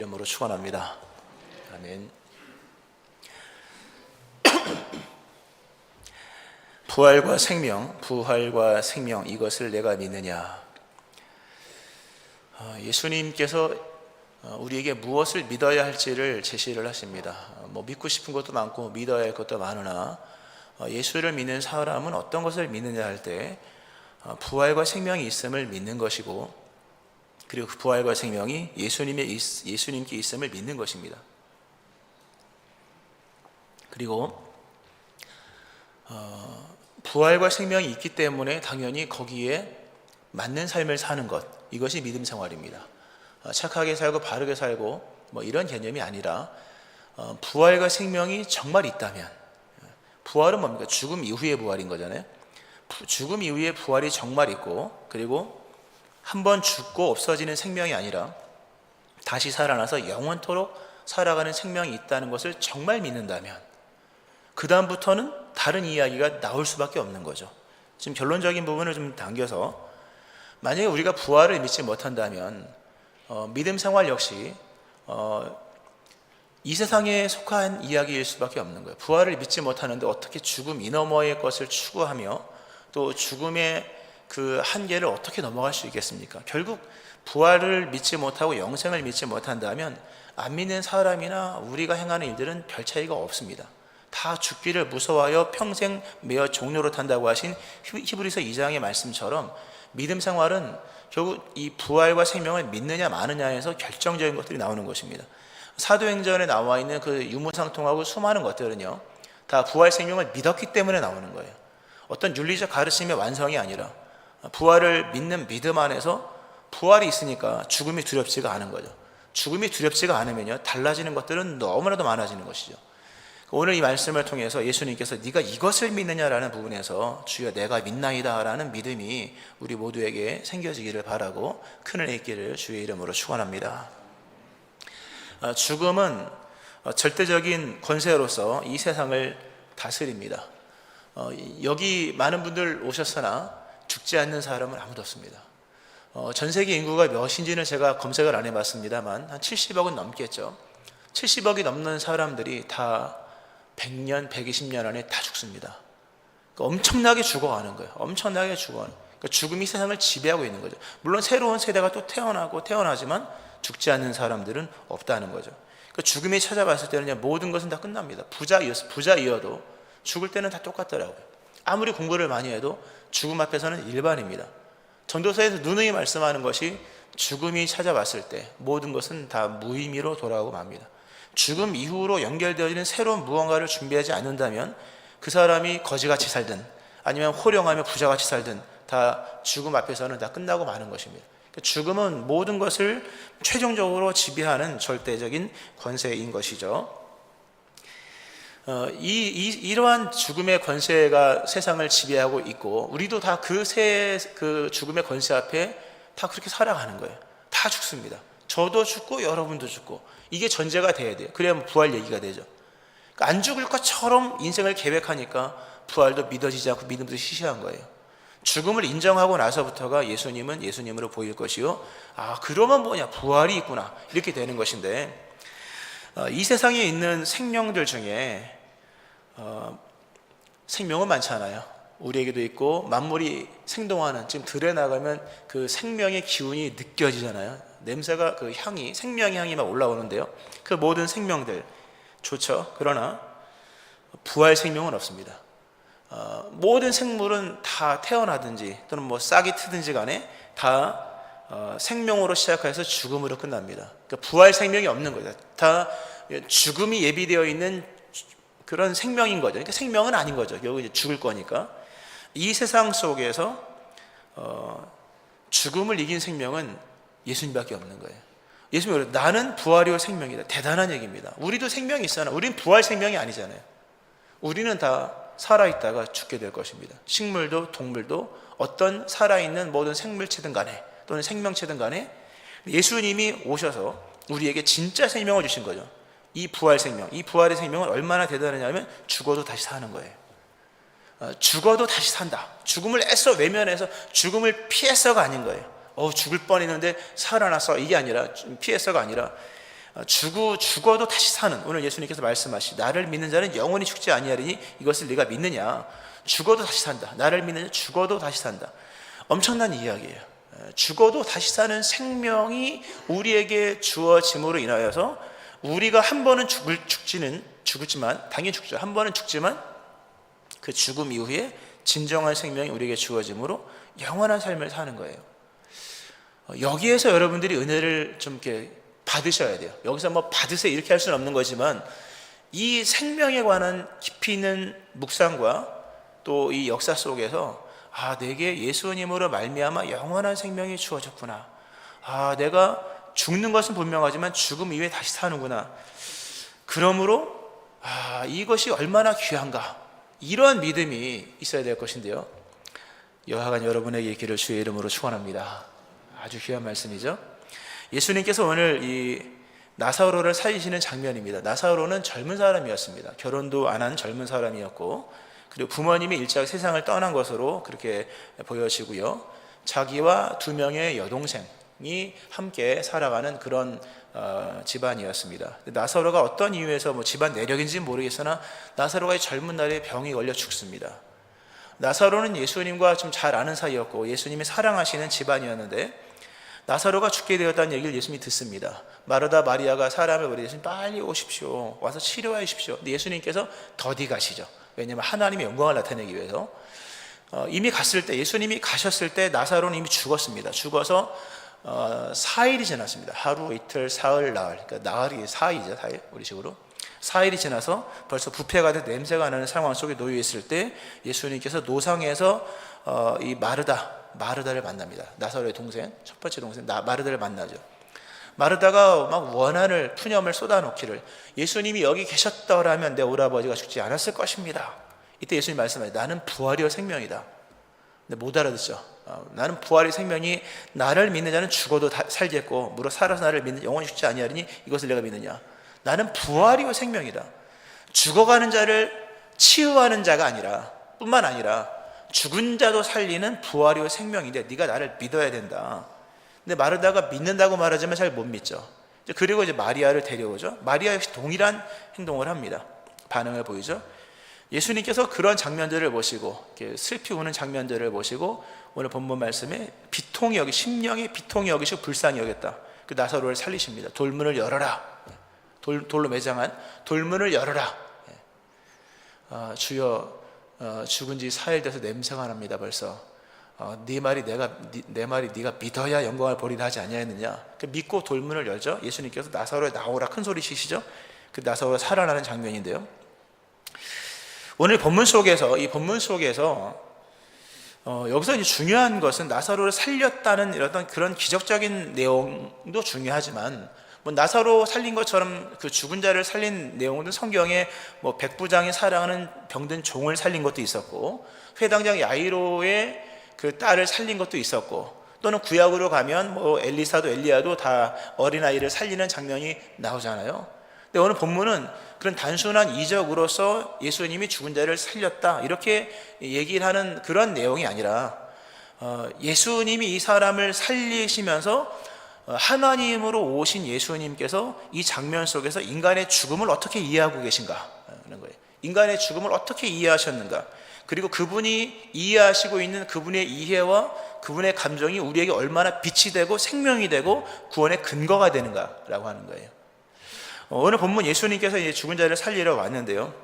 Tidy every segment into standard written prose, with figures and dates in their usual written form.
이름으로 축원합니다. 아멘. 부활과 생명 이것을 내가 믿느냐. 예수님께서 우리에게 무엇을 믿어야 할지를 제시를 하십니다. 믿고 싶은 것도 많고 믿어야 할 것도 많으나 예수를 믿는 사람은 어떤 것을 믿느냐 할 때 부활과 생명이 있음을 믿는 것이고, 그리고 그 부활과 생명이 예수님께 있음을 믿는 것입니다. 그리고 부활과 생명이 있기 때문에 당연히 거기에 맞는 삶을 사는 것, 이것이 믿음 생활입니다. 착하게 살고 바르게 살고 이런 개념이 아니라 부활과 생명이 정말 있다면, 부활은 뭡니까? 죽음 이후의 부활인 거잖아요. 죽음 이후의 부활이 정말 있고, 그리고 한번 죽고 없어지는 생명이 아니라 다시 살아나서 영원토록 살아가는 생명이 있다는 것을 정말 믿는다면, 그 다음부터는 다른 이야기가 나올 수밖에 없는 거죠. 지금 결론적인 부분을 좀 당겨서, 만약에 우리가 부활을 믿지 못한다면 믿음 생활 역시 이 세상에 속한 이야기일 수밖에 없는 거예요. 부활을 믿지 못하는데 어떻게 죽음 이 너머의 것을 추구하며 또 죽음의 그 한계를 어떻게 넘어갈 수 있겠습니까? 결국 부활을 믿지 못하고 영생을 믿지 못한다면 안 믿는 사람이나 우리가 행하는 일들은 별 차이가 없습니다. 다 죽기를 무서워하여 평생 매어 종로로 탄다고 하신 히브리서 2장의 말씀처럼 믿음 생활은 결국 이 부활과 생명을 믿느냐 마느냐에서 결정적인 것들이 나오는 것입니다. 사도행전에 나와 있는 그 유무상통하고 수많은 것들은요, 다 부활 생명을 믿었기 때문에 나오는 거예요. 어떤 윤리적 가르침의 완성이 아니라 부활을 믿는 믿음 안에서 부활이 있으니까 죽음이 두렵지가 않은 거죠. 죽음이 두렵지가 않으면요, 달라지는 것들은 너무나도 많아지는 것이죠. 오늘 이 말씀을 통해서 예수님께서 네가 이것을 믿느냐라는 부분에서 주여 내가 믿나이다 라는 믿음이 우리 모두에게 생겨지기를 바라고 큰은혜 있기를 주의 이름으로 축원합니다. 죽음은 절대적인 권세로서 이 세상을 다스립니다. 여기 많은 분들 오셨으나 죽지 않는 사람은 아무도 없습니다. 전 세계 인구가 몇인지는 제가 검색을 안 해봤습니다만 한 70억은 넘겠죠. 70억이 넘는 사람들이 다 100년, 120년 안에 다 죽습니다. 그러니까 엄청나게 죽어가는 거예요. 엄청나게 죽어가는. 그러니까 죽음이 세상을 지배하고 있는 거죠. 물론 새로운 세대가 또 태어나지만 죽지 않는 사람들은 없다는 거죠. 그러니까 죽음이 찾아왔을 때는 모든 것은 다 끝납니다. 부자이어도 죽을 때는 다 똑같더라고요. 아무리 공부를 많이 해도 죽음 앞에서는 일반입니다. 전도서에서 누누이 말씀하는 것이 죽음이 찾아왔을 때 모든 것은 다 무의미로 돌아오고 맙니다. 죽음 이후로 연결되어지는 새로운 무언가를 준비하지 않는다면 그 사람이 거지같이 살든 아니면 호령하며 부자같이 살든 다 죽음 앞에서는 다 끝나고 마는 것입니다. 죽음은 모든 것을 최종적으로 지배하는 절대적인 권세인 것이죠. 이러한 죽음의 권세가 세상을 지배하고 있고, 우리도 다 그 죽음의 권세 앞에 다 그렇게 살아가는 거예요. 다 죽습니다. 저도 죽고 여러분도 죽고, 이게 전제가 돼야 돼요. 그래야 부활 얘기가 되죠. 그러니까 안 죽을 것처럼 인생을 계획하니까 부활도 믿어지지 않고 믿음도 시시한 거예요. 죽음을 인정하고 나서부터가 예수님은 예수님으로 보일 것이요, 그러면 뭐냐, 부활이 있구나, 이렇게 되는 것인데, 이 세상에 있는 생명들 중에 생명은 많잖아요. 우리에게도 있고 만물이 생동하는, 지금 들에 나가면 그 생명의 기운이 느껴지잖아요. 냄새가, 그 향이, 생명의 향이 막 올라오는데요. 그 모든 생명들 좋죠. 그러나 부활 생명은 없습니다. 모든 생물은 다 태어나든지 또는 싹이 트든지 간에 다 생명으로 시작해서 죽음으로 끝납니다. 그러니까 부활 생명이 없는 거죠. 다 죽음이 예비되어 있는 그런 생명인 거죠. 그러니까 생명은 아닌 거죠. 결국 이제 죽을 거니까. 이 세상 속에서 죽음을 이긴 생명은 예수님밖에 없는 거예요. 예수님이 나는 부활이요 생명이다. 대단한 얘기입니다. 우리도 생명이 있잖아요. 우리는 부활 생명이 아니잖아요. 우리는 다 살아있다가 죽게 될 것입니다. 식물도 동물도 어떤 살아있는 모든 생물체든 간에 또는 생명체든 간에 예수님이 오셔서 우리에게 진짜 생명을 주신 거죠. 이 부활 생명, 이 부활의 생명은 얼마나 대단하냐면 죽어도 다시 사는 거예요. 죽어도 다시 산다. 죽음을 애써 외면해서 죽음을 피했어가 아닌 거예요. 죽을 뻔했는데 살아났어, 이게 아니라, 피했어가 아니라 죽어도 다시 사는, 오늘 예수님께서 말씀하시 나를 믿는 자는 영원히 죽지 아니하리니 이것을 네가 믿느냐. 죽어도 다시 산다. 나를 믿는 자 죽어도 다시 산다. 엄청난 이야기예요. 죽어도 다시 사는 생명이 우리에게 주어짐으로 인하여서 우리가 한 번은 죽지만 당연히 죽죠. 한 번은 죽지만 그 죽음 이후에 진정한 생명이 우리에게 주어짐으로 영원한 삶을 사는 거예요. 여기에서 여러분들이 은혜를 좀 이렇게 받으셔야 돼요. 여기서 뭐 받으세요 이렇게 할 수는 없는 거지만 이 생명에 관한 깊이 있는 묵상과 또 이 역사 속에서 내게 예수님으로 말미암아 영원한 생명이 주어졌구나. 내가 죽는 것은 분명하지만 죽음 이후에 다시 사는구나. 그러므로 이것이 얼마나 귀한가. 이러한 믿음이 있어야 될 것인데요. 여하간 여러분에게 있기를 주의 이름으로 축원합니다. 아주 귀한 말씀이죠. 예수님께서 오늘 이 나사로를 살리시는 장면입니다. 나사로는 젊은 사람이었습니다. 결혼도 안 한 젊은 사람이었고, 그리고 부모님이 일찍 세상을 떠난 것으로 그렇게 보여지고요. 자기와 2명의 여동생이 함께 살아가는 그런 집안이었습니다. 나사로가 어떤 이유에서 집안 내력인지는 모르겠으나 나사로가 젊은 날에 병이 걸려 죽습니다. 나사로는 예수님과 좀 잘 아는 사이였고 예수님이 사랑하시는 집안이었는데 나사로가 죽게 되었다는 얘기를 예수님이 듣습니다. 마르다 마리아가 사람을 보내 예수님 빨리 오십시오. 와서 치료해 주십시오. 근데 예수님께서 더디 가시죠. 왜냐하면 하나님의 영광을 나타내기 위해서. 이미 갔을 때, 예수님이 가셨을 때 나사로는 이미 죽었습니다. 죽어서 4일이 지났습니다. 하루, 이틀, 사흘, 나흘. 그러니까 나흘이 4일이죠, 4일 우리식으로. 4일이 지나서 벌써 부패가 돼 냄새가 나는 상황 속에 놓여 있을 때 예수님께서 노상에서 이 마르다를 만납니다. 나사로의 동생, 첫 번째 동생 마르다를 만나죠. 마르다가 막 원한을, 푸념을 쏟아놓기를, 예수님이 여기 계셨더라면 내 오라버지가 죽지 않았을 것입니다. 이때 예수님 말씀하세요. 나는 부활이요 생명이다. 근데 못 알아듣죠. 나는 부활의 생명이 나를 믿는 자는 죽어도 살겠고 무릇 살아서 나를 믿는 영원히 죽지 아니하리니 이것을 내가 믿느냐. 나는 부활이요 생명이다. 죽어가는 자를 치유하는 자가 아니라 뿐만 아니라 죽은 자도 살리는 부활이요 생명인데 네가 나를 믿어야 된다. 근데 마르다가 믿는다고 말하지만 잘 못 믿죠. 그리고 이제 마리아를 데려오죠. 마리아 역시 동일한 행동을 합니다. 반응을 보이죠. 예수님께서 그런 장면들을 보시고 슬피 우는 장면들을 보시고 오늘 본문 말씀에 심령의 비통이 여기시고 불쌍히 여겼다. 그 나사로를 살리십니다. 돌문을 열어라. 돌로 매장한 돌문을 열어라. 주여 죽은 지 4일 돼서 냄새가 납니다. 벌써 내 말이 네가 믿어야 영광을 보리라 하지 아니하였느냐. 믿고 돌문을 열죠. 예수님께서 나사로에 나오라 큰 소리 치시죠. 그 나사로가 살아나는 장면인데요. 오늘 본문 속에서 여기서 이제 중요한 것은 나사로를 살렸다는 이런 그런 기적적인 내용도 중요하지만 나사로 살린 것처럼 그 죽은 자를 살린 내용도 성경에 백부장이 사랑하는 병든 종을 살린 것도 있었고 회당장 야이로의 그 딸을 살린 것도 있었고 또는 구약으로 가면 엘리사도 엘리야도 다 어린아이를 살리는 장면이 나오잖아요. 근데 오늘 본문은 그런 단순한 이적으로서 예수님이 죽은 자를 살렸다 이렇게 얘기를 하는 그런 내용이 아니라 예수님이 이 사람을 살리시면서 하나님으로 오신 예수님께서 이 장면 속에서 인간의 죽음을 어떻게 이해하고 계신가 하는 거예요. 인간의 죽음을 어떻게 이해하셨는가, 그리고 그분이 이해하시고 있는 그분의 이해와 그분의 감정이 우리에게 얼마나 빛이 되고 생명이 되고 구원의 근거가 되는가라고 하는 거예요. 오늘 본문 예수님께서 이제 죽은 자를 살리러 왔는데요.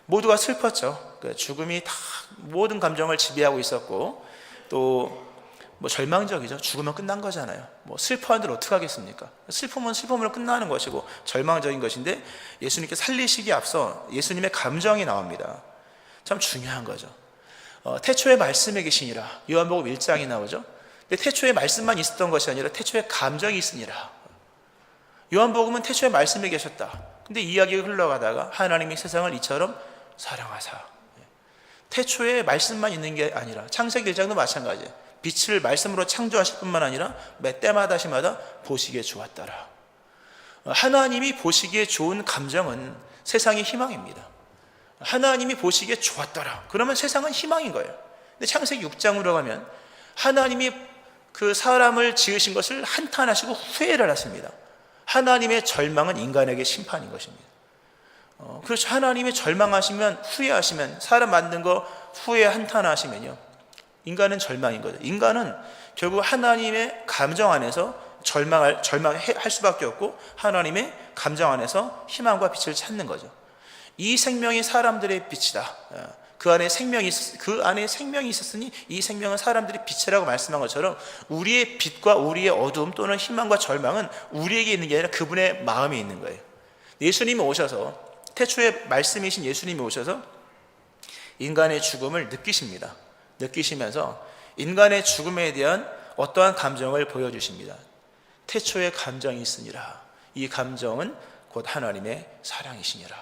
모두가 슬펐죠. 죽음이 다 모든 감정을 지배하고 있었고 또 절망적이죠. 죽으면 끝난 거잖아요. 슬퍼한들 어떻게 하겠습니까? 슬픔은 슬픔으로 끝나는 것이고 절망적인 것인데 예수님께서 살리시기 앞서 예수님의 감정이 나옵니다. 참 중요한 거죠. 태초에 말씀에 계시니라. 요한복음 1장이 나오죠. 근데 태초에 말씀만 있었던 것이 아니라 태초에 감정이 있으니라. 요한복음은 태초에 말씀에 계셨다. 근데 이야기가 흘러가다가 하나님이 세상을 이처럼 사랑하사. 태초에 말씀만 있는 게 아니라 창세기 1장도 마찬가지예요. 빛을 말씀으로 창조하실 뿐만 아니라 매 때마다 시마다 보시기에 좋았더라. 하나님이 보시기에 좋은 감정은 세상의 희망입니다. 하나님이 보시기에 좋았더라. 그러면 세상은 희망인 거예요. 근데 창세기 6장으로 가면 하나님이 그 사람을 지으신 것을 한탄하시고 후회를 하십니다. 하나님의 절망은 인간에게 심판인 것입니다. 그렇죠. 하나님의 절망하시면, 후회하시면, 사람 만든 거 후회 한탄하시면요, 인간은 절망인 거죠. 인간은 결국 하나님의 감정 안에서 절망할 수밖에 없고, 하나님의 감정 안에서 희망과 빛을 찾는 거죠. 이 생명이 사람들의 빛이다. 그 안에 생명이 있었으니 이 생명은 사람들의 빛이라고 말씀한 것처럼, 우리의 빛과 우리의 어두움 또는 희망과 절망은 우리에게 있는 게 아니라 그분의 마음에 있는 거예요. 예수님이 오셔서, 태초에 말씀이신 예수님이 오셔서 인간의 죽음을 느끼십니다. 느끼시면서 인간의 죽음에 대한 어떠한 감정을 보여주십니다. 태초에 감정이 있으니라. 이 감정은 곧 하나님의 사랑이시니라.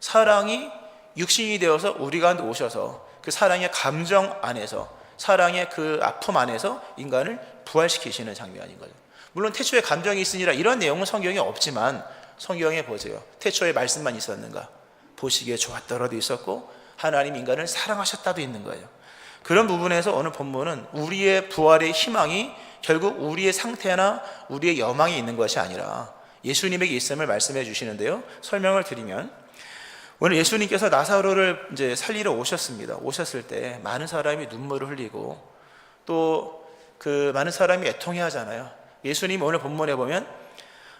사랑이 육신이 되어서 우리 가운데 오셔서 그 사랑의 감정 안에서, 사랑의 그 아픔 안에서 인간을 부활시키시는 장면인 거죠. 물론 태초에 감정이 있으니라 이런 내용은 성경에 없지만, 성경에 보세요. 태초에 말씀만 있었는가? 보시기에 좋았더라도 있었고 하나님 인간을 사랑하셨다도 있는 거예요. 그런 부분에서 오늘 본문은 우리의 부활의 희망이 결국 우리의 상태나 우리의 여망이 있는 것이 아니라 예수님에게 있음을 말씀해 주시는데요. 설명을 드리면, 오늘 예수님께서 나사로를 이제 살리러 오셨습니다. 오셨을 때 많은 사람이 눈물을 흘리고 또 그 많은 사람이 애통해 하잖아요. 예수님 오늘 본문에 보면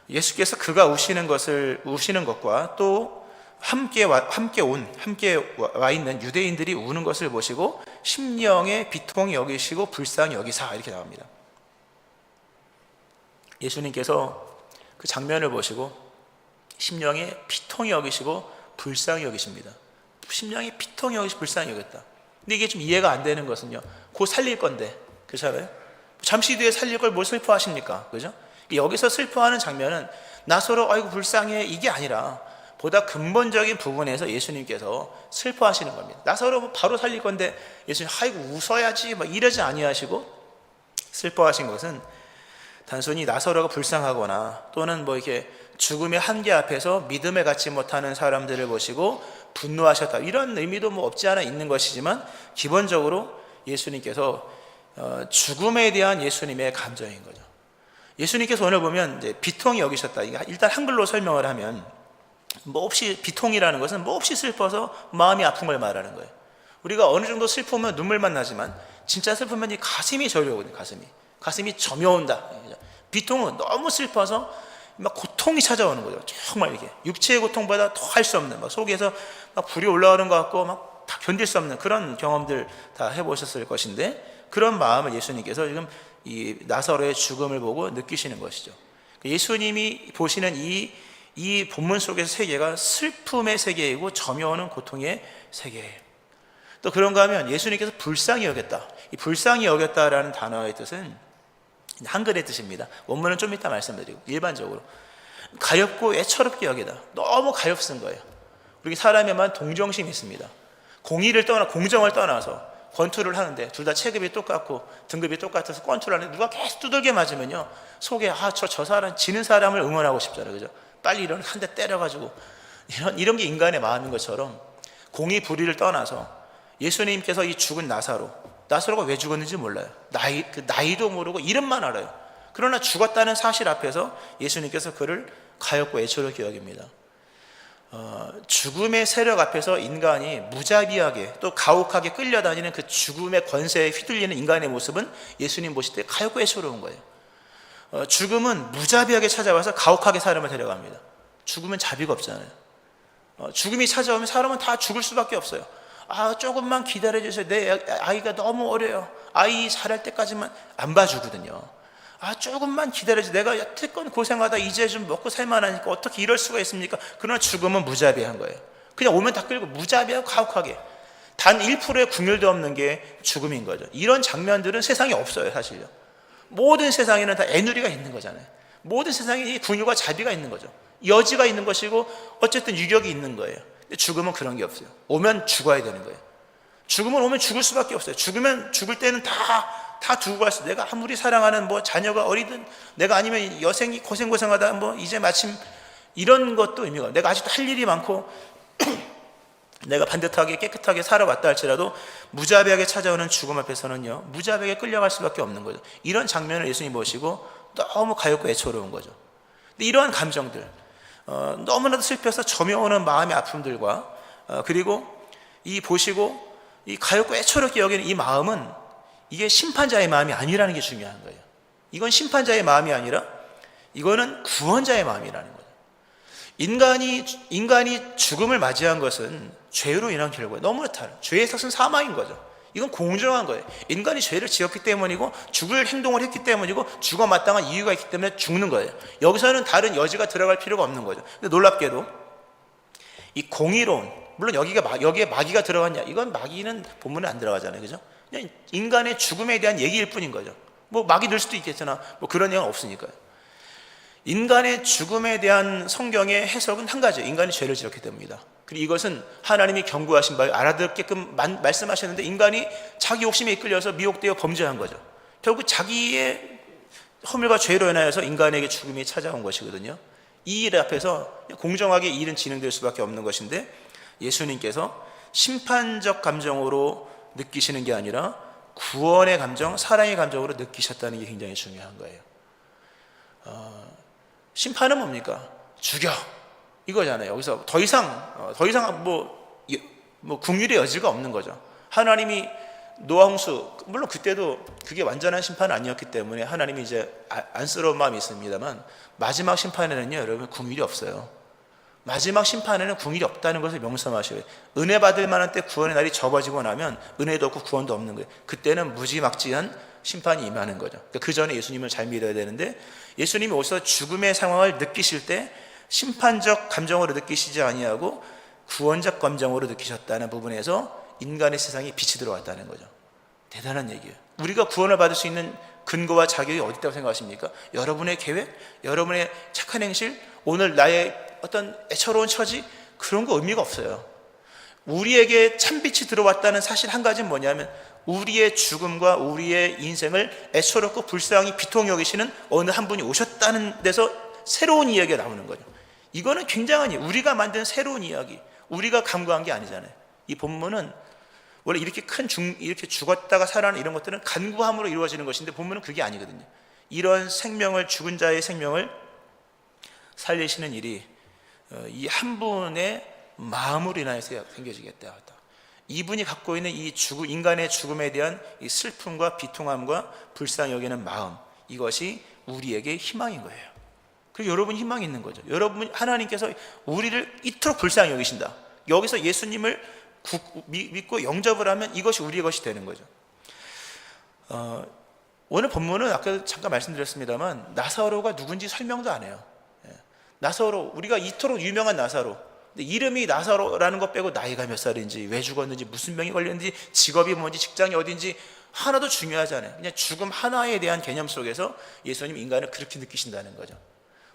예수께서 그가 우시는 것과 또 함께 와 있는 유대인들이 우는 것을 보시고 심령에 비통히 여기시고 불쌍히 여기사, 이렇게 나옵니다. 예수님께서 그 장면을 보시고 심령에 비통히 여기시고 불쌍히 여기십니다. 심령이 비통히 여기시고 불쌍히 여겼다. 근데 이게 좀 이해가 안 되는 것은요, 곧 살릴 건데, 그렇잖아요? 잠시 뒤에 살릴 걸 뭘 슬퍼하십니까? 그죠? 여기서 슬퍼하는 장면은 나사로 아이고 불쌍해, 이게 아니라 보다 근본적인 부분에서 예수님께서 슬퍼하시는 겁니다. 나사로 바로 살릴 건데 예수님 아이고 웃어야지 막 이러지 아니하시고 슬퍼하신 것은 단순히 나사로가 불쌍하거나 또는 뭐 이렇게 죽음의 한계 앞에서 믿음을 갖지 못하는 사람들을 보시고 분노하셨다, 이런 의미도 뭐 없지 않아 있는 것이지만, 기본적으로 예수님께서 죽음에 대한 예수님의 감정인 거죠. 예수님께서 오늘 보면 이제 비통히 여기셨다. 일단 한글로 설명을 하면 몹시, 비통이라는 것은 몹시 슬퍼서 마음이 아픈 걸 말하는 거예요. 우리가 어느 정도 슬프면 눈물만 나지만 진짜 슬프면 이 가슴이 저려오거든요. 가슴이 저며온다. 비통은 너무 슬퍼서 막 고통이 찾아오는 거죠. 정말 이게 육체의 고통보다 더 할 수 없는, 막 속에서 막 불이 올라오는 것 같고 막 다 견딜 수 없는 그런 경험들 다 해보셨을 것인데, 그런 마음을 예수님께서 지금 이 나사로의 죽음을 보고 느끼시는 것이죠. 예수님이 보시는 이 본문 속의 세계가 슬픔의 세계이고 저며오는 고통의 세계예요. 또 그런가 하면 예수님께서 불쌍히 여겼다. 이 불쌍히 여겼다라는 단어의 뜻은 한글의 뜻입니다. 원문은 좀 이따 말씀드리고, 일반적으로 가엾고 애처롭게 여기다. 너무 가엾은 거예요. 우리 사람에만 동정심이 있습니다. 공정을 떠나서 권투를 하는데 둘 다 체급이 똑같고 등급이 똑같아서 권투를 하는데 누가 계속 두들겨 맞으면요, 속에 저 사람, 지는 사람을 응원하고 싶잖아요. 그죠? 빨리 이런 한 대 때려가지고, 이런 게 인간의 마음인 것처럼 공의 불의를 떠나서 예수님께서 이 죽은 나사로가 왜 죽었는지 몰라요. 나이도 모르고 이름만 알아요. 그러나 죽었다는 사실 앞에서 예수님께서 그를 가엾고 애처롭게 여깁니다. 죽음의 세력 앞에서 인간이 무자비하게 또 가혹하게 끌려다니는 그 죽음의 권세에 휘둘리는 인간의 모습은 예수님 보실 때 가엾고 애처로운 거예요. 죽음은 무자비하게 찾아와서 가혹하게 사람을 데려갑니다. 죽음은 자비가 없잖아요. 죽음이 찾아오면 사람은 다 죽을 수밖에 없어요. 조금만 기다려주세요. 내 아이가 너무 어려요. 아이 자랄 때까지만, 안 봐주거든요. 조금만 기다려주세요. 내가 여태껏 고생하다 이제 좀 먹고 살만하니까 어떻게 이럴 수가 있습니까? 그러나 죽음은 무자비한 거예요. 그냥 오면 다 끌고 무자비하고 가혹하게, 단 1%의 긍휼도 없는 게 죽음인 거죠. 이런 장면들은 세상에 없어요. 사실요. 모든 세상에는 다 애누리가 있는 거잖아요. 모든 세상에 이 긍휼과 자비가 있는 거죠. 여지가 있는 것이고 어쨌든 유격이 있는 거예요. 근데 죽음은 그런 게 없어요. 오면 죽어야 되는 거예요. 죽음은 오면 죽을 수밖에 없어요. 죽을 때는 다 두고 갈 수. 내가 아무리 사랑하는 뭐 자녀가 어리든, 내가 아니면 여생이 고생하다 뭐 이제 마침, 이런 것도 의미가 없어요. 내가 아직도 할 일이 많고 내가 반듯하게 깨끗하게 살아왔다 할지라도 무자비하게 찾아오는 죽음 앞에서는요, 무자비하게 끌려갈 수밖에 없는 거죠. 이런 장면을 예수님 보시고 너무 가엾고 애처로운 거죠. 근데 이러한 감정들, 너무나도 슬퍼서 점여오는 마음의 아픔들과 그리고 이 보시고 이 가엾고 애처롭게 여기는 이 마음은 이게 심판자의 마음이 아니라는 게 중요한 거예요. 이건 심판자의 마음이 아니라 이거는 구원자의 마음이라는 거예요. 인간이 죽음을 맞이한 것은 죄로 인한 결과예요. 너무나 다른 죄의 삭은 사망인 거죠. 이건 공정한 거예요. 인간이 죄를 지었기 때문이고 죽을 행동을 했기 때문이고 죽어 마땅한 이유가 있기 때문에 죽는 거예요. 여기서는 다른 여지가 들어갈 필요가 없는 거죠. 근데 놀랍게도 이 공의로운, 물론 여기에 마귀가 들어갔냐, 이건 마귀는 본문에 안 들어가잖아요, 그죠? 그냥 인간의 죽음에 대한 얘기일 뿐인 거죠. 뭐 마귀 될 수도 있겠으나 뭐 그런 내용 없으니까요. 인간의 죽음에 대한 성경의 해석은 한 가지예요. 인간이 죄를 지었기 때문이다. 그리고 이것은 하나님이 경고하신 바에 알아듣게끔 말씀하셨는데 인간이 자기 욕심에 이끌려서 미혹되어 범죄한 거죠. 결국 자기의 허물과 죄로 인하여서 인간에게 죽음이 찾아온 것이거든요. 이 일 앞에서 공정하게 이 일은 진행될 수밖에 없는 것인데 예수님께서 심판적 감정으로 느끼시는 게 아니라 구원의 감정, 사랑의 감정으로 느끼셨다는 게 굉장히 중요한 거예요. 심판은 뭡니까? 죽여, 이거잖아요. 여기서 더 이상 긍휼의 여지가 없는 거죠. 하나님이 노아홍수, 물론 그때도 그게 완전한 심판은 아니었기 때문에 하나님이 이제 안쓰러운 마음이 있습니다만 마지막 심판에는요, 여러분, 긍휼이 없어요. 마지막 심판에는 긍휼이 없다는 것을 명심하셔야 돼요. 은혜 받을 만한 때 구원의 날이 접어지고 나면 은혜도 없고 구원도 없는 거예요. 그때는 무지막지한 심판이 임하는 거죠. 그 전에 예수님을 잘 믿어야 되는데 예수님이 오셔서 죽음의 상황을 느끼실 때 심판적 감정으로 느끼시지 아니하고 구원적 감정으로 느끼셨다는 부분에서 인간의 세상에 빛이 들어왔다는 거죠. 대단한 얘기예요. 우리가 구원을 받을 수 있는 근거와 자격이 어디 있다고 생각하십니까? 여러분의 계획, 여러분의 착한 행실, 오늘 나의 어떤 애처로운 처지, 그런 거 의미가 없어요. 우리에게 참빛이 들어왔다는 사실 한 가지는 뭐냐면 우리의 죽음과 우리의 인생을 애처롭고 불쌍히 비통히 여기시는 어느 한 분이 오셨다는 데서 새로운 이야기가 나오는 거죠. 이거는 굉장한 우리가 만든 새로운 이야기, 우리가 간구한 게 아니잖아요. 이 본문은 원래 이렇게 죽었다가 살아나는 이런 것들은 간구함으로 이루어지는 것인데 본문은 그게 아니거든요. 이런 생명을, 죽은 자의 생명을 살리시는 일이 이 한 분의 마음으로 인하여서 생겨지겠다. 이분이 갖고 있는 이 인간의 죽음에 대한 이 슬픔과 비통함과 불쌍히 여기는 마음, 이것이 우리에게 희망인 거예요. 그리고 여러분이 희망이 있는 거죠. 하나님께서 우리를 이토록 불쌍히 여기신다. 여기서 예수님을 믿고 영접을 하면 이것이 우리의 것이 되는 거죠. 오늘 본문은 아까 잠깐 말씀드렸습니다만 나사로가 누군지 설명도 안 해요. 나사로, 우리가 이토록 유명한 나사로, 근데 이름이 나사로라는 것 빼고 나이가 몇 살인지, 왜 죽었는지, 무슨 병이 걸렸는지, 직업이 뭔지, 직장이 어딘지 하나도 중요하지 않아요. 그냥 죽음 하나에 대한 개념 속에서 예수님 인간을 그렇게 느끼신다는 거죠.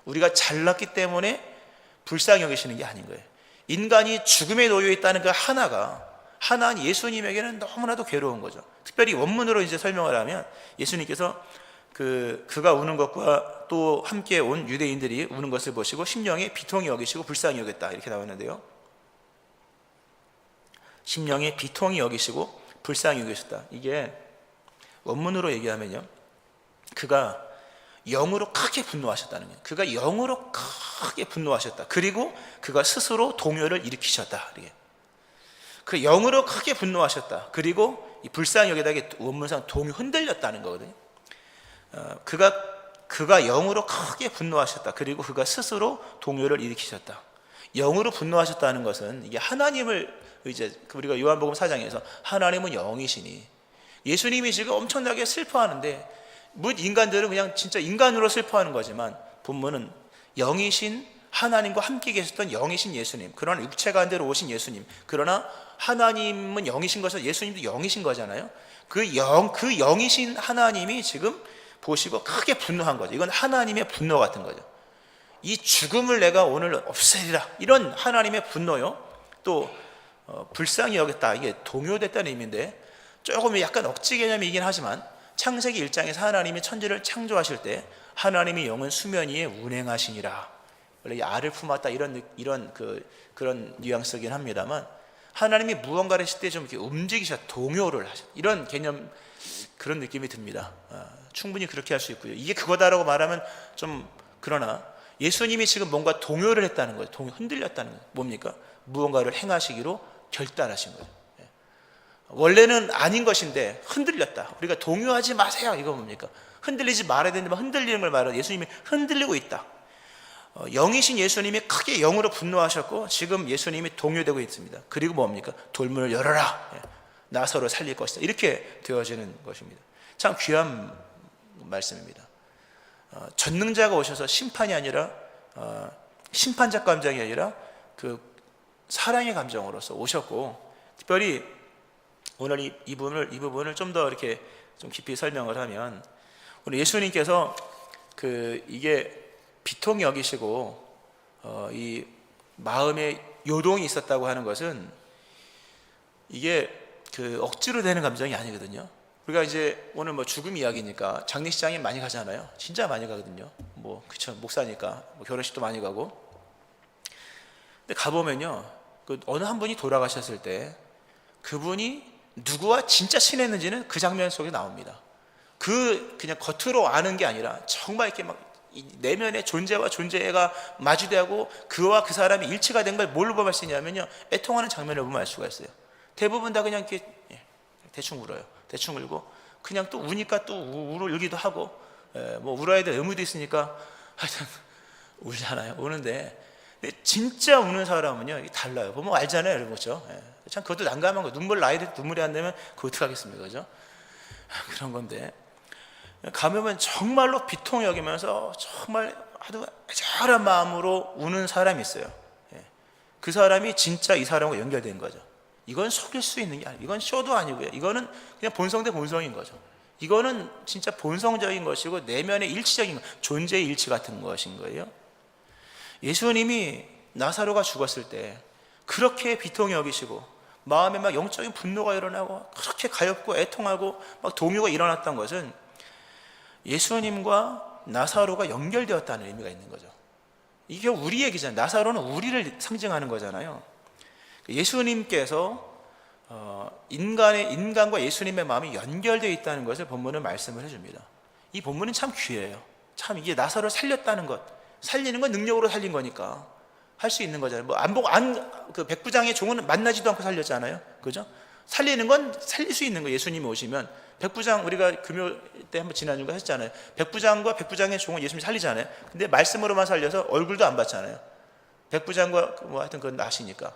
우리가 잘났기 때문에 불쌍히 여기시는 게 아닌 거예요. 인간이 죽음에 놓여 있다는 그 하나는 예수님에게는 너무나도 괴로운 거죠. 특별히 원문으로 이제 설명을 하면 예수님께서 그가 우는 것과 또 함께 온 유대인들이 우는 것을 보시고 심령에 비통히 여기시고 불쌍히 여겼다, 이렇게 나왔는데요. 심령에 비통히 여기시고 불쌍히 여기셨다. 이게 원문으로 얘기하면요, 그가 영으로 크게 분노하셨다는 거예요. 그가 영으로 크게 분노하셨다. 그리고 그가 스스로 동요를 일으키셨다. 그 영으로 크게 분노하셨다. 그리고 이 불쌍히 여기다 원문상 동요 흔들렸다는 거거든요. 그가 영으로 크게 분노하셨다. 그리고 그가 스스로 동요를 일으키셨다. 영으로 분노하셨다는 것은 이게 하나님을, 이제 우리가 요한복음 4장에서 하나님은 영이시니, 예수님이 지금 엄청나게 슬퍼하는데 인간들은 그냥 진짜 인간으로 슬퍼하는 거지만 본문은 영이신 하나님과 함께 계셨던 영이신 예수님, 그러나 육체가 한 대로 오신 예수님, 그러나 하나님은 영이신 것은 예수님도 영이신 거잖아요. 그 영이신 하나님이 지금 보시고 크게 분노한 거죠. 이건 하나님의 분노 같은 거죠. 이 죽음을 내가 오늘 없애리라, 이런 하나님의 분노요. 또 불쌍히 여겼다, 이게 동요됐다는 의미인데 조금 약간 억지 개념이긴 하지만 창세기 1장에서 하나님이 천지를 창조하실 때 하나님의 영은 수면 위에 운행하시니라, 원래 알을 품었다, 그런 뉘앙스이긴 합니다만 하나님이 무언가를 하실 때 좀 이렇게 움직이셔, 동요를 하셔, 이런 개념, 그런 느낌이 듭니다. 충분히 그렇게 할 수 있고요. 이게 그거다라고 말하면 좀 그러나 예수님이 지금 뭔가 동요를 했다는 거예요. 흔들렸다는 거예요. 뭡니까? 무언가를 행하시기로 결단하신 거예요. 원래는 아닌 것인데 흔들렸다. 우리가 동요하지 마세요. 이거 뭡니까? 흔들리지 말아야 되는데 흔들리는 걸 말하고 예수님이 흔들리고 있다. 영이신 예수님이 크게 영으로 분노하셨고 지금 예수님이 동요되고 있습니다. 그리고 뭡니까? 돌문을 열어라. 나사로를 살릴 것이다. 이렇게 되어지는 것입니다. 참 귀한 말씀입니다. 전능자가 오셔서 심판이 아니라 심판적 감정이 아니라 그 사랑의 감정으로서 오셨고, 특별히 오늘 이 부분을 좀 더 이렇게 좀 깊이 설명을 하면, 오늘 예수님께서 이게 비통히 여기시고 이 마음에 요동이 있었다고 하는 것은 이게 억지로 되는 감정이 아니거든요. 우리가 이제 오늘 뭐 죽음 이야기니까 장례식장에 많이 가잖아요. 진짜 많이 가거든요. 뭐 그쵸, 목사니까 뭐 결혼식도 많이 가고. 근데 가보면요, 어느 한 분이 돌아가셨을 때 그분이 누구와 진짜 친했는지는 그 장면 속에 나옵니다. 그냥 겉으로 아는 게 아니라 정말 이렇게 막 내면의 존재와 존재가 마주대하고 그와 그 사람이 일치가 된 걸 뭘로 보면 수 있냐면요, 애통하는 장면을 보면 알 수가 있어요. 대부분 다 그냥 이렇게 대충 울어요. 대충 울고 그냥 또 우니까 또 울기도 하고, 뭐 울어야 될 의무도 있으니까 하여튼 울잖아요. 우는데 진짜 우는 사람은요, 이게 달라요. 보면 알잖아요, 여러분. 그렇죠? 참 그것도 난감한 거. 눈물이 안 되면 그거 어떻게 하겠습니까, 그죠? 그런 건데, 가면 정말로 비통 여기면서 정말 아주 애절한 마음으로 우는 사람이 있어요. 그 사람이 진짜 이 사람과 연결된 거죠. 이건 속일 수 있는 게 아니에요. 이건 쇼도 아니고요. 이거는 그냥 본성 대 본성인 거죠. 이거는 진짜 본성적인 것이고 내면의 일치적인 존재의 일치 같은 것인 거예요. 예수님이 나사로가 죽었을 때 그렇게 비통히 여기시고 마음에 막 영적인 분노가 일어나고 그렇게 가엾고 애통하고 막 동요가 일어났던 것은 예수님과 나사로가 연결되었다는 의미가 있는 거죠. 이게 우리 얘기잖아요. 나사로는 우리를 상징하는 거잖아요. 예수님께서 인간과 예수님의 마음이 연결되어 있다는 것을 본문은 말씀을 해줍니다. 이 본문은 참 귀해요. 참 이게 나사로를 살렸다는 것, 살리는 건 능력으로 살린 거니까 할 수 있는 거잖아요. 그 백부장의 종은 만나지도 않고 살렸잖아요. 그죠? 살리는 건 살릴 수 있는 거예요. 예수님이 오시면 백부장, 우리가 금요 때 한번 지난주가 했잖아요. 백부장과 백부장의 종은 예수님이 살리잖아요. 근데 말씀으로만 살려서 얼굴도 안 봤잖아요. 백부장과 뭐 하여튼 그건 아시니까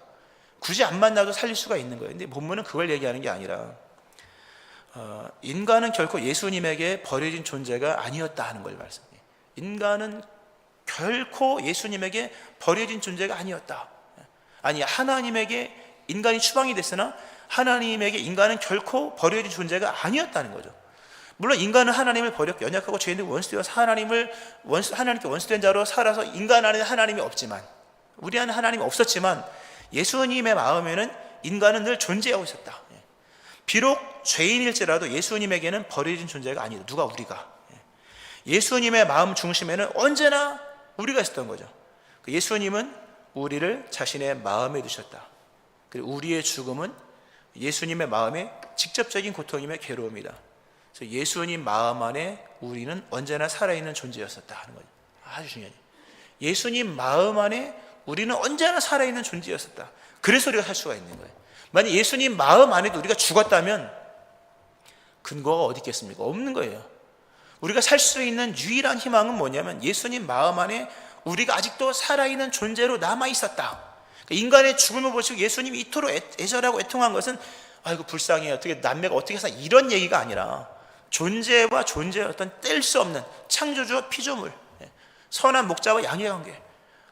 굳이 안 만나도 살릴 수가 있는 거예요. 근데 본문은 그걸 얘기하는 게 아니라 인간은 결코 예수님에게 버려진 존재가 아니었다 하는 걸 말씀해요. 인간은 결코 예수님에게 버려진 존재가 아니었다. 아니, 하나님에게 인간이 추방이 됐으나 하나님에게 인간은 결코 버려진 존재가 아니었다는 거죠. 물론 인간은 하나님을 버렸고 연약하고 죄인들 원수되어서 하나님께 원수된 자로 살아서 인간 안에 하나님이 없지만, 우리 안에 하나님이 없었지만 예수님의 마음에는 인간은 늘 존재하고 있었다. 비록 죄인일지라도 예수님에게는 버려진 존재가 아니다. 누가? 우리가. 예수님의 마음 중심에는 언제나 우리가 있었던 거죠. 예수님은 우리를 자신의 마음에 두셨다. 그리고 우리의 죽음은 예수님의 마음에 직접적인 고통이며 괴로움이다. 그래서 예수님 마음 안에 우리는 언제나 살아있는 존재였었다 하는 거죠. 아주 중요해요. 예수님 마음 안에 우리는 언제나 살아있는 존재였었다. 그래서 우리가 살 수가 있는 거예요. 만약 예수님 마음 안에도 우리가 죽었다면 근거가 어디 있겠습니까? 없는 거예요. 우리가 살 수 있는 유일한 희망은 뭐냐면 예수님 마음 안에 우리가 아직도 살아있는 존재로 남아있었다. 인간의 죽음을 보시고 예수님이 이토록 애절하고 애통한 것은 아이고 불쌍해, 어떻게 남매가 어떻게 사, 이런 얘기가 아니라 존재와 존재의 어떤 뗄 수 없는 창조주와 피조물, 선한 목자와 양의 관계,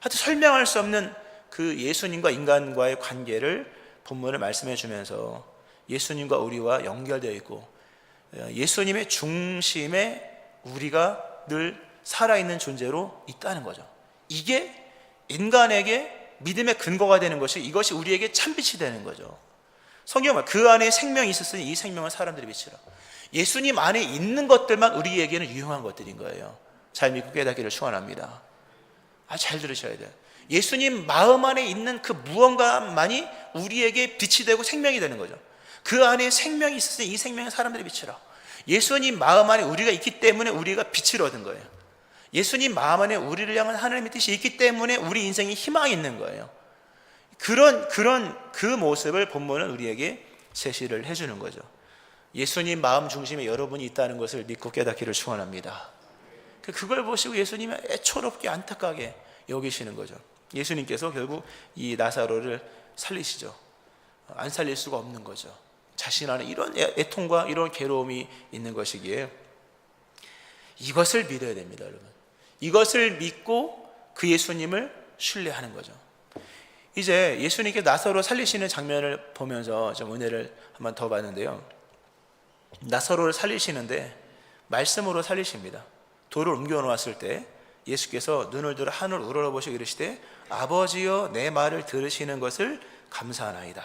하여튼 설명할 수 없는 그 예수님과 인간과의 관계를 본문을 말씀해 주면서 예수님과 우리와 연결되어 있고 예수님의 중심에 우리가 늘 살아있는 존재로 있다는 거죠. 이게 인간에게 믿음의 근거가 되는 것이, 이것이 우리에게 참빛이 되는 거죠. 성경은 그 안에 생명이 있었으니 이 생명은 사람들의 빛이라. 예수님 안에 있는 것들만 우리에게는 유용한 것들인 거예요. 잘 믿고 깨닫기를 축원합니다. 잘 들으셔야 돼요. 예수님 마음 안에 있는 그 무언가만이 우리에게 빛이 되고 생명이 되는 거죠. 그 안에 생명이 있었으니 이 생명은 사람들의 빛이라. 예수님 마음 안에 우리가 있기 때문에 우리가 빛을 얻은 거예요. 예수님 마음 안에 우리를 향한 하나님의 뜻이 있기 때문에 우리 인생에 희망이 있는 거예요. 그 모습을 본문은 우리에게 제시를 해주는 거죠. 예수님 마음 중심에 여러분이 있다는 것을 믿고 깨닫기를 축원합니다. 그걸 보시고 예수님이 애초롭게 안타깝게 여기시는 거죠. 예수님께서 결국 이 나사로를 살리시죠. 안 살릴 수가 없는 거죠. 자신 안에 이런 애통과 이런 괴로움이 있는 것이기에 이것을 믿어야 됩니다, 여러분. 이것을 믿고 그 예수님을 신뢰하는 거죠. 이제 예수님께 나사로 살리시는 장면을 보면서 좀 은혜를 한번 더 봤는데요. 나사로를 살리시는데 말씀으로 살리십니다. 돌을 옮겨 놓았을 때 예수께서 눈을 들어 하늘을 우러러보시고 이르시되 아버지여 내 말을 들으시는 것을 감사하나이다.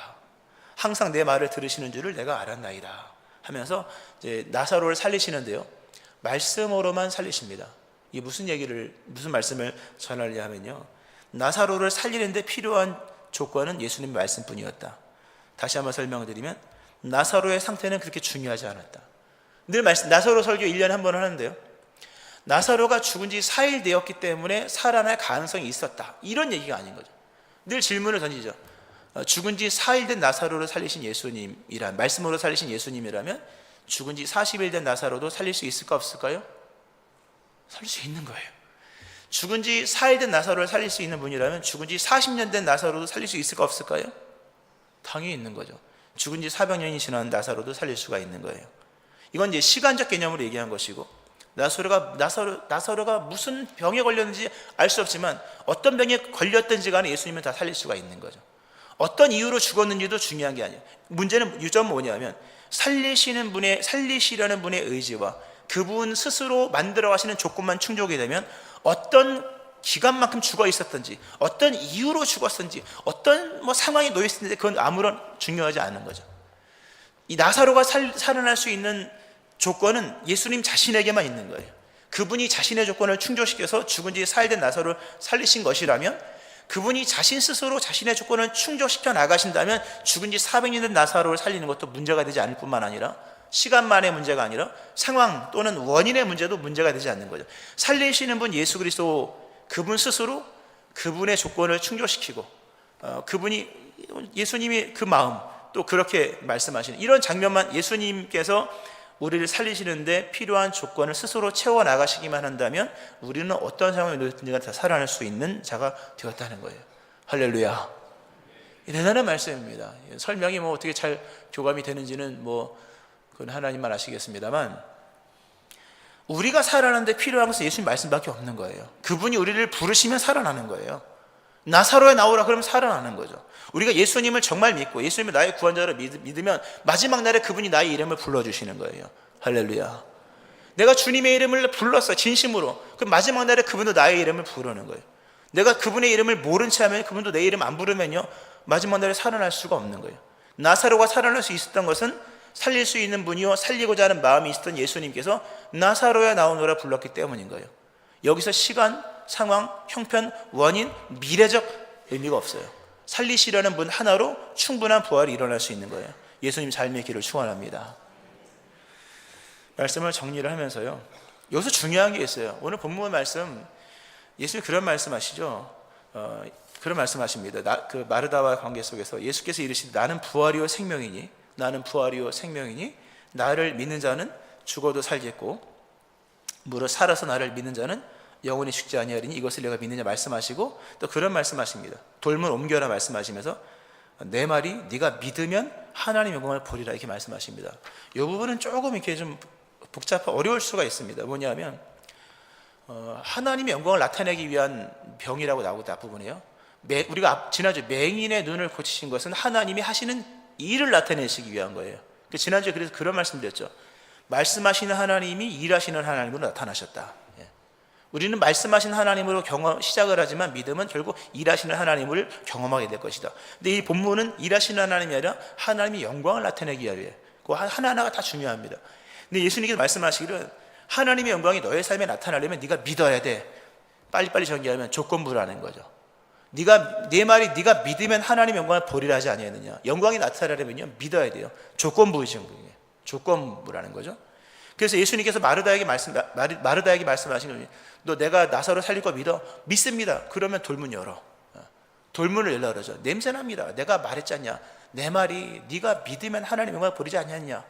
항상 내 말을 들으시는 줄을 내가 알았나이다 하면서 이제 나사로를 살리시는데요. 말씀으로만 살리십니다. 이 무슨 말씀을 전하려 하면요. 나사로를 살리는데 필요한 조건은 예수님의 말씀뿐이었다. 다시 한번 설명드리면 나사로의 상태는 그렇게 중요하지 않았다. 나사로 설교 1년에 한 번 하는데요. 나사로가 죽은 지 4일 되었기 때문에 살아날 가능성이 있었다. 이런 얘기가 아닌 거죠. 늘 질문을 던지죠. 죽은 지 4일 된 나사로를 살리신 예수님이란, 말씀으로 살리신 예수님이라면 죽은 지 40일 된 나사로도 살릴 수 있을까 없을까요? 살릴 수 있는 거예요. 죽은 지 4일 된 나사로를 살릴 수 있는 분이라면 죽은 지 40년 된 나사로도 살릴 수 있을까 없을까요? 당연히 있는 거죠. 죽은 지 400년이 지난 나사로도 살릴 수가 있는 거예요. 이건 이제 시간적 개념으로 얘기한 것이고, 나사로가 무슨 병에 걸렸는지 알 수 없지만 어떤 병에 걸렸든지 간에 예수님은 다 살릴 수가 있는 거죠. 어떤 이유로 죽었는지도 중요한 게 아니에요. 유점은 뭐냐면 살리시려는 분의 의지와 그분 스스로 만들어 가시는 조건만 충족이 되면 어떤 기간만큼 죽어 있었든지 어떤 이유로 죽었든지 어떤 상황에 놓여 있었는지 그건 아무런 중요하지 않은 거죠. 이 나사로가 살아날 수 있는 조건은 예수님 자신에게만 있는 거예요. 그분이 자신의 조건을 충족시켜서 죽은 지 4일 된 나사로를 살리신 것이라면, 그분이 자신 스스로 자신의 조건을 충족시켜 나가신다면 죽은 지 400년 된 나사로를 살리는 것도 문제가 되지 않을 뿐만 아니라 시간만의 문제가 아니라 상황 또는 원인의 문제도 문제가 되지 않는 거죠. 살리시는 분 예수 그리스도, 그분 스스로 그분의 조건을 충족시키고 예수님이 그 마음 또 그렇게 말씀하시는 이런 장면만, 예수님께서 우리를 살리시는데 필요한 조건을 스스로 채워나가시기만 한다면 우리는 어떤 상황에 놓였든지 다 살아날 수 있는 자가 되었다는 거예요. 할렐루야. 대단한 말씀입니다. 설명이 어떻게 잘 교감이 되는지는 그건 하나님만 아시겠습니다만, 우리가 살아나는데 필요한 것은 예수님 말씀밖에 없는 거예요. 그분이 우리를 부르시면 살아나는 거예요. 나사로에 나오라 그러면 살아나는 거죠. 우리가 예수님을 정말 믿고 예수님을 나의 구원자로 믿으면 마지막 날에 그분이 나의 이름을 불러주시는 거예요. 할렐루야. 내가 주님의 이름을 불렀어, 진심으로. 그럼 마지막 날에 그분도 나의 이름을 부르는 거예요. 내가 그분의 이름을 모른 채 하면, 그분도 내 이름 안 부르면요, 마지막 날에 살아날 수가 없는 거예요. 나사로가 살아날 수 있었던 것은 살릴 수 있는 분이요 살리고자 하는 마음이 있었던 예수님께서 나사로에 나오노라 불렀기 때문인 거예요. 여기서 시간, 상황, 형편, 원인, 미래적 의미가 없어요. 살리시려는 분 하나로 충분한 부활이 일어날 수 있는 거예요. 예수님 잘 믿기를 축원합니다. 말씀을 정리를 하면서요, 여기서 중요한 게 있어요. 오늘 본문 말씀, 예수님 그런 말씀하시죠. 그런 말씀하십니다. 그 마르다와 관계 속에서 예수께서 이르시되 나는 부활이요 생명이니 나를 믿는 자는 죽어도 살겠고 무릇 살아서 나를 믿는 자는 영원히 죽지 아니하리니 이것을 내가 믿느냐 말씀하시고, 또 그런 말씀하십니다. 돌문 옮겨라 말씀하시면서 내 말이 네가 믿으면 하나님의 영광을 보리라 이렇게 말씀하십니다. 이 부분은 조금 이렇게 좀 어려울 수가 있습니다. 뭐냐면 하나님의 영광을 나타내기 위한 병이라고 나오고 앞부분이에요. 우리가 지난주 맹인의 눈을 고치신 것은 하나님이 하시는 일을 나타내시기 위한 거예요. 지난주에 그래서 그런 말씀드렸죠. 말씀하시는 하나님이 일하시는 하나님으로 나타나셨다. 우리는 말씀하신 하나님으로 시작을 하지만 믿음은 결국 일하시는 하나님을 경험하게 될 것이다. 근데 이 본문은 일하시는 하나님이 아니라 하나님의 영광을 나타내기 위해 그 하나하나가 다 중요합니다. 근데 예수님께서 말씀하시기를 하나님의 영광이 너의 삶에 나타나려면 네가 믿어야 돼. 빨리빨리 전개하면 조건부라는 거죠. 내 말이 네가 믿으면 하나님의 영광을 보리라 하지 아니하느냐. 영광이 나타나려면요 믿어야 돼요. 조건부라는 거죠. 그래서 예수님께서 마르다에게 말씀하신 거예요. 너 내가 나사로 살릴 거 믿어? 믿습니다. 그러면 돌문 열어. 돌문을 열라 그러죠. 냄새납니다. 내가 말했잖냐. 내 말이 네가 믿으면 하나님 영광을 보이지 않냐냐.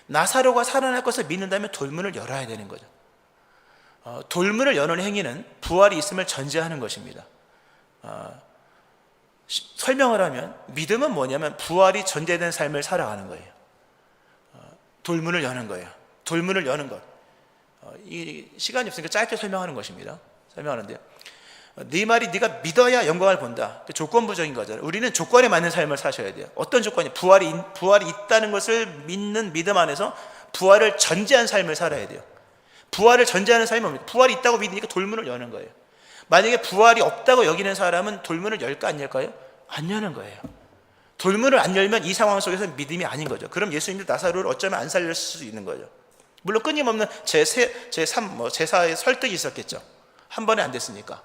나사로가 살아날 것을 믿는다면 돌문을 열어야 되는 거죠. 돌문을 여는 행위는 부활이 있음을 전제하는 것입니다. 설명을 하면 믿음은 뭐냐면 부활이 전제된 삶을 살아가는 거예요. 돌문을 여는 거예요. 돌문을 여는 것. 이 시간이 없으니까 짧게 설명하는 것입니다. 설명하는데요. 네 말이 네가 믿어야 영광을 본다. 조건부적인 거잖아요. 우리는 조건에 맞는 삶을 사셔야 돼요. 어떤 조건이? 부활이 있다는 것을 믿는 믿음 안에서 부활을 전제한 삶을 살아야 돼요. 부활을 전제하는 삶이 뭡니까? 부활이 있다고 믿으니까 돌문을 여는 거예요. 만약에 부활이 없다고 여기는 사람은 돌문을 열까 안 열까요? 안 여는 거예요. 돌문을 안 열면 이 상황 속에서 믿음이 아닌 거죠. 그럼 예수님도 나사로를 어쩌면 안 살릴 수 있는 거죠. 물론 끊임없는 제4의 설득이 있었겠죠. 한 번에 안 됐으니까.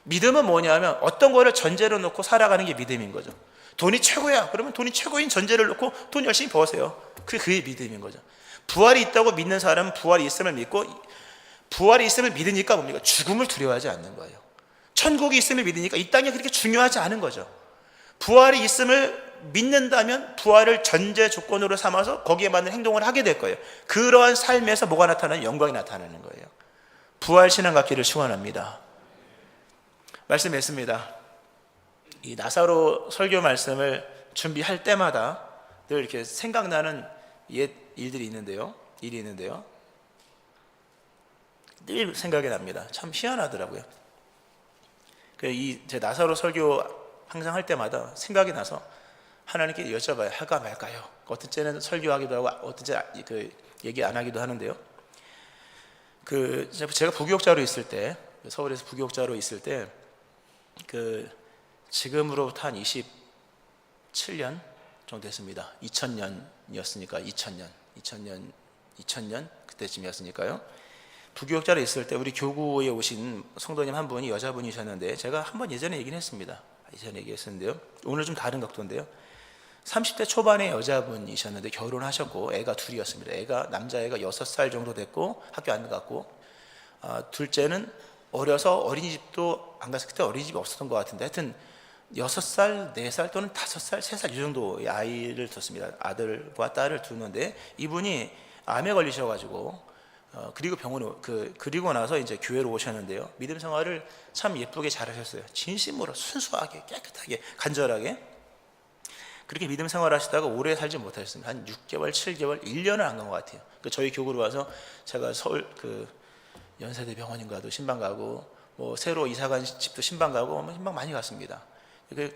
믿음은 뭐냐면 어떤 거를 전제로 놓고 살아가는 게 믿음인 거죠. 돈이 최고야. 그러면 돈이 최고인 전제를 놓고 돈 열심히 버세요. 그게 믿음인 거죠. 부활이 있다고 믿는 사람은 부활이 있음을 믿고, 부활이 있음을 믿으니까 뭡니까? 죽음을 두려워하지 않는 거예요. 천국이 있음을 믿으니까 이 땅이 그렇게 중요하지 않은 거죠. 부활이 있음을 믿는다면 부활을 전제 조건으로 삼아서 거기에 맞는 행동을 하게 될 거예요. 그러한 삶에서 뭐가 나타나는? 영광이 나타나는 거예요. 부활 신앙 갖기를 축원합니다. 말씀했습니다. 이 나사로 설교 말씀을 준비할 때마다 늘 이렇게 생각나는 옛 일이 있는데요. 늘 생각이 납니다. 참 희한하더라고요. 제 나사로 설교 항상 할 때마다 생각이 나서 하나님께 여쭤봐요. 할까 말까요? 어떤 때는 설교하기도 하고 어떤 때 얘기 안 하기도 하는데요. 제가 부교육자로 있을 때, 서울에서 부교육자로 있을 때, 지금으로부터 한 27년 정도 됐습니다. 2000년이었으니까 2000년 그때쯤이었으니까요. 부교육자로 있을 때 우리 교구에 오신 성도님 한 분이 여자분이셨는데, 제가 한번 예전에 얘기는 했습니다. 예전에 얘기했었는데요. 오늘 좀 다른 각도인데요. 30대 초반의 여자분이셨는데 결혼하셨고 애가 둘이었습니다. 남자애가 6살 정도 됐고 학교 안 갔고, 둘째는 어려서 어린이집도 안 가서, 그때 어린이집이 없었던 것 같은데 하여튼 6살, 4살 또는 5살, 3살 이 정도의 아이를 뒀습니다. 아들과 딸을 두는데 이분이 암에 걸리셔가지고 그리고 그리고 나서 이제 교회로 오셨는데요. 믿음 생활을 참 예쁘게 잘하셨어요. 진심으로 순수하게 깨끗하게 간절하게 그렇게 믿음 생활을 하시다가 오래 살지 못하셨습니다. 한 6개월, 7개월, 1년을 안 간 것 같아요. 저희 교구로 와서 제가 서울 연세대 병원인가도 신방 가고, 새로 이사간 집도 신방 가고, 신방 많이 갔습니다.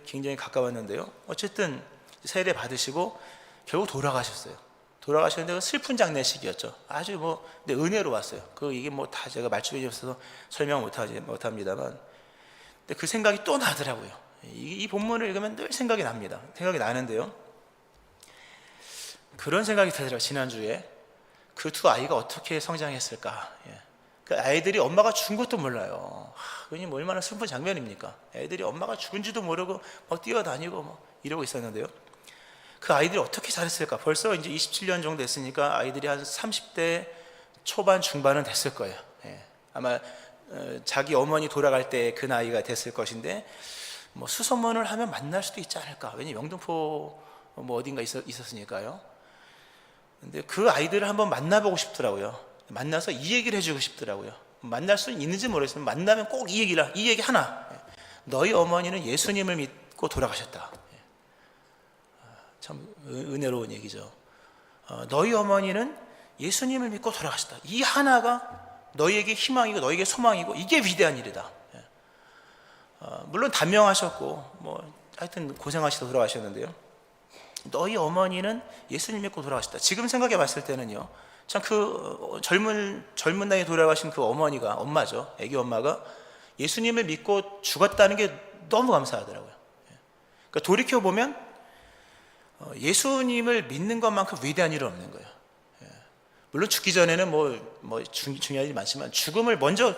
굉장히 가까웠는데요. 어쨌든 세례 받으시고 결국 돌아가셨어요. 돌아가셨는데 슬픈 장례식이었죠. 아주 근데 은혜로 왔어요. 이게 다 제가 말주변이 없어서 설명 못합니다만, 근데 그 생각이 또 나더라고요. 이 본문을 읽으면 늘 생각이 납니다. 생각이 나는데요. 그런 생각이 들더라고요. 지난주에 그 두 아이가 어떻게 성장했을까. 그 아이들이 엄마가 죽은 것도 몰라요. 그게 얼마나 슬픈 장면입니까? 애들이 엄마가 죽은지도 모르고 뛰어다니고 이러고 있었는데요. 그 아이들이 어떻게 잘했을까? 벌써 이제 27년 정도 됐으니까 아이들이 한 30대 초반 중반은 됐을 거예요. 아마 자기 어머니 돌아갈 때 그 나이가 됐을 것인데, 수소문을 하면 만날 수도 있지 않을까? 왜냐면 영등포 어딘가 있었으니까요. 근데 그 아이들을 한번 만나보고 싶더라고요. 만나서 이 얘기를 해주고 싶더라고요. 만날 수 있는지 모르겠지만 만나면 꼭 이 얘기 하나. 너희 어머니는 예수님을 믿고 돌아가셨다. 참 은혜로운 얘기죠. 너희 어머니는 예수님을 믿고 돌아가셨다. 이 하나가 너희에게 희망이고 너희에게 소망이고 이게 위대한 일이다. 물론 단명하셨고 하여튼 고생하시다 돌아가셨는데요. 너희 어머니는 예수님 믿고 돌아가셨다. 지금 생각해 봤을 때는요, 참 젊은 나이에 돌아가신 그 엄마죠. 애기 엄마가 예수님을 믿고 죽었다는 게 너무 감사하더라고요. 그러니까 돌이켜 보면 예수님을 믿는 것만큼 위대한 일은 없는 거예요. 물론 죽기 전에는 중요한 일이 많지만 죽음을 먼저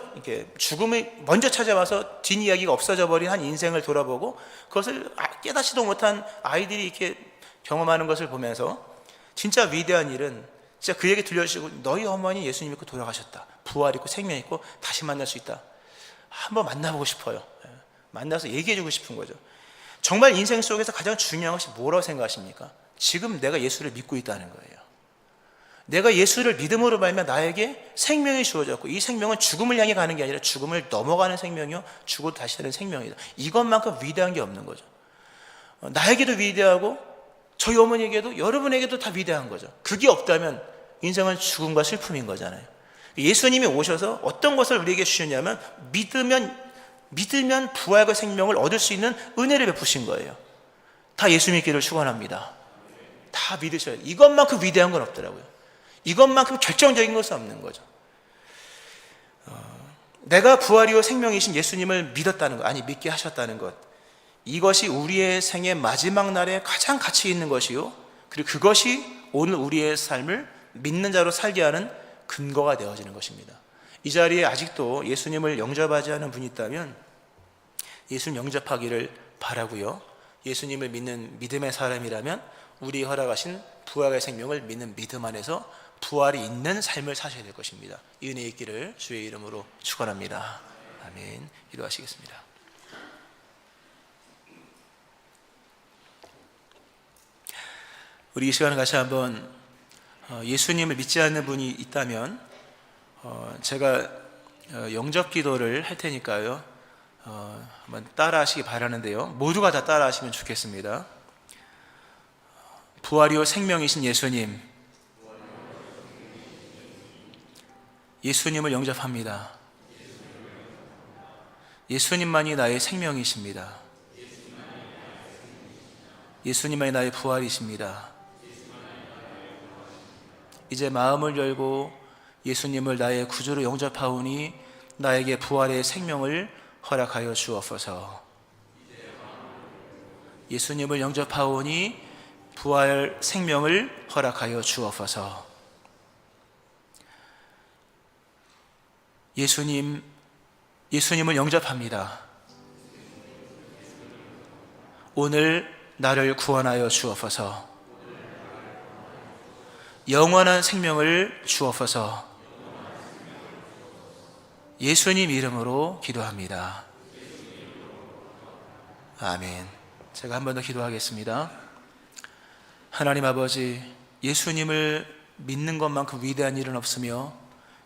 찾아와서 뒷이야기가 없어져 버린 한 인생을 돌아보고 그것을 깨닫지도 못한 아이들이 이렇게 경험하는 것을 보면서 진짜 위대한 일은 진짜 그 얘기 들려주시고 너희 어머니 예수님 믿고 돌아가셨다, 부활 있고 생명 있고 다시 만날 수 있다, 한번 만나보고 싶어요. 만나서 얘기해주고 싶은 거죠. 정말 인생 속에서 가장 중요한 것이 뭐라고 생각하십니까? 지금 내가 예수를 믿고 있다는 거예요. 내가 예수를 믿음으로 말면 나에게 생명이 주어졌고, 이 생명은 죽음을 향해 가는 게 아니라 죽음을 넘어가는 생명이요, 죽어도 다시 사는 생명이다. 이것만큼 위대한 게 없는 거죠. 나에게도 위대하고 저희 어머니에게도 여러분에게도 다 위대한 거죠. 그게 없다면 인생은 죽음과 슬픔인 거잖아요. 예수님이 오셔서 어떤 것을 우리에게 주셨냐면 믿으면 부활과 생명을 얻을 수 있는 은혜를 베푸신 거예요. 다 예수 믿기를 축원합니다. 다 믿으셔야 돼요. 이것만큼 위대한 건 없더라고요. 이것만큼 결정적인 것은 없는 거죠. 내가 부활이요 생명이신 예수님을 믿었다는 것, 아니 믿게 하셨다는 것, 이것이 우리의 생의 마지막 날에 가장 가치 있는 것이요, 그리고 그것이 오늘 우리의 삶을 믿는 자로 살게 하는 근거가 되어지는 것입니다. 이 자리에 아직도 예수님을 영접하지 않은 분이 있다면 예수님 영접하기를 바라고요, 예수님을 믿는 믿음의 사람이라면 우리 허락하신 부활의 생명을 믿는 믿음 안에서 부활이 있는 삶을 사셔야 될 것입니다. 이 은혜 있기를 주의 이름으로 축원합니다. 아멘. 기도하시겠습니다. 우리 이 시간에 같이 한번 예수님을 믿지 않는 분이 있다면 제가 영접 기도를 할 테니까요, 한번 따라 하시기 바라는데요, 모두가 다 따라 하시면 좋겠습니다. 부활이요 생명이신 예수님, 예수님을 영접합니다. 예수님만이 나의 생명이십니다. 예수님만이 나의 부활이십니다. 이제 마음을 열고 예수님을 나의 구주로 영접하오니 나에게 부활의 생명을 허락하여 주옵소서. 예수님을 영접하오니 부활 생명을 허락하여 주옵소서. 예수님을 영접합니다. 오늘 나를 구원하여 주옵소서. 영원한 생명을 주옵소서. 예수님 이름으로 기도합니다. 아멘. 제가 한 번 더 기도하겠습니다. 하나님 아버지, 예수님을 믿는 것만큼 위대한 일은 없으며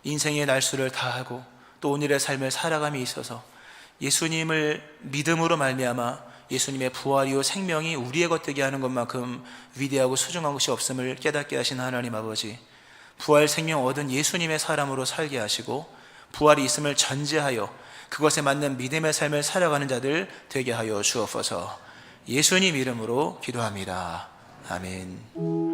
인생의 날수를 다하고 또 오늘의 삶을 살아감에 있어서 예수님을 믿음으로 말미암아 예수님의 부활이요 생명이 우리의 것 되게 하는 것만큼 위대하고 소중한 것이 없음을 깨닫게 하신 하나님 아버지, 부활 생명 얻은 예수님의 사람으로 살게 하시고 부활이 있음을 전제하여 그것에 맞는 믿음의 삶을 살아가는 자들 되게 하여 주옵소서. 예수님 이름으로 기도합니다. 아멘.